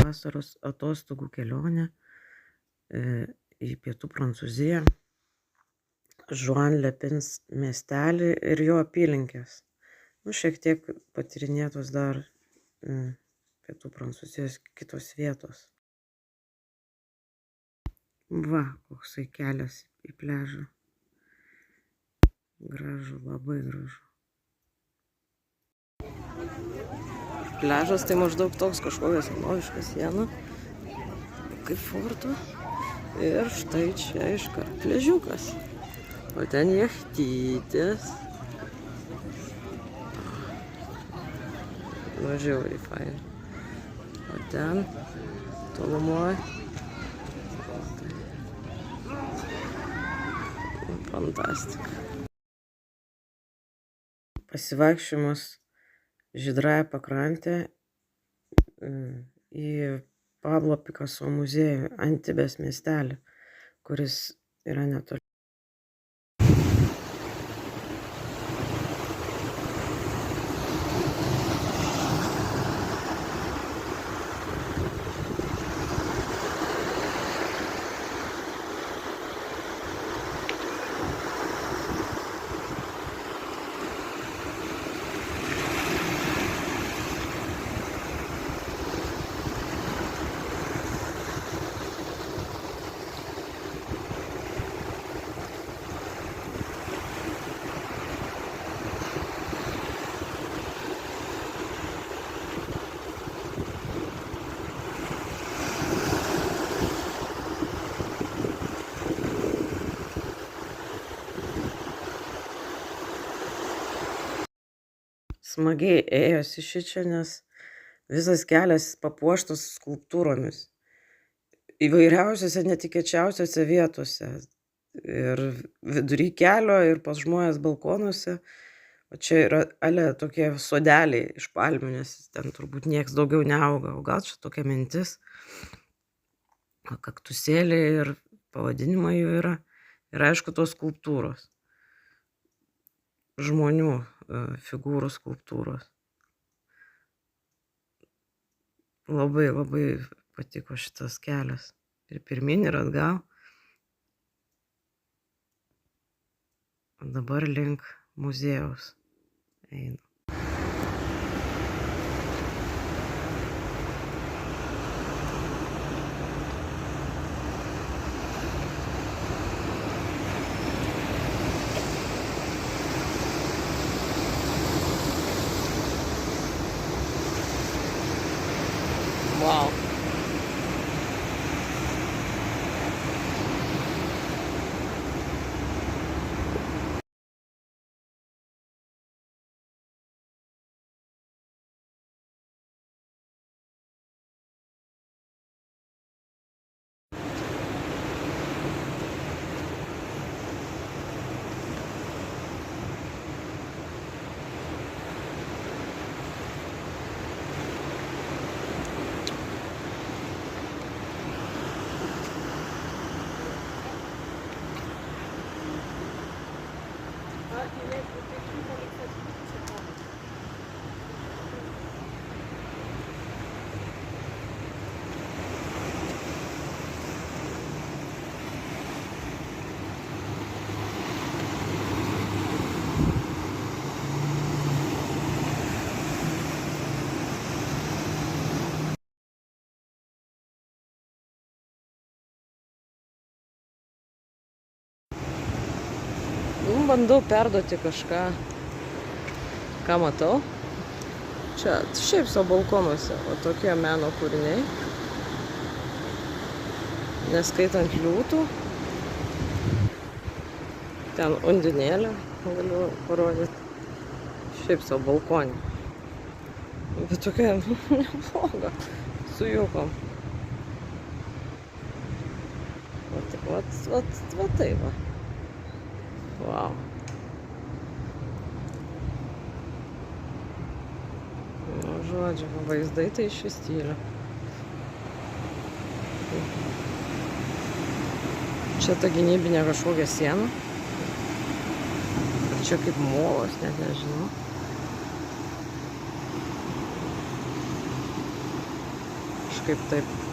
vasaros atostogų kelionę į pietų Prancūziją, Žuan-Lepins miestelį ir jo apylinkes. Šiek tiek patyrinėtos dar pietų Prancūzijos kitos vietos. Va, koksai kelias į pliažą. Gražu, labai gražu. Pliažas tai maždaug toks kažkokia senoviška siena, kaip forto. Ir štai čia iškart pliažiukas. O ten jachtytės. Žiauriai fainai. O ten tolumoje. Fantastika. Pasivaikščiojimas Žydraja pakrantė į Pablo Picasso muziejų Antibės miestelį, kuris yra netoli. Smagiai ėjosi šičia, nes visas kelias papuoštas skulptūromis. Įvairiausiose netikėčiausiose vietose. Ir vidury kelio, ir pas žmonės balkonuose. O čia yra tokie sodeliai iš palmių, nes ten turbūt nieks daugiau neauga. O gal čia tokia mintis. Kaktusėliai ir pavadinimai jų yra. Ir aišku, tos skulptūros. Žmonių figūrų skulptūros. Labai, labai patiko šitas kelias. Ir pirmin, ir atgal. O dabar link muziejaus einu. Wow. Bandau perduoti kažką, ką matau. Čia šiaip savo balkonuose, o tokie meno kūriniai. Neskaitant liūtų. Ten undinėlė, galiu parodyti. Šiaip savo balkonį. Bet tokia nebloga, su jukom. Va tai va. Wow. Nu, žodžiu, vaizdai tai iš stylio. Čia ta gynybinė kažkokia siena. Čia kaip molas, net nežinau. kažkaip taip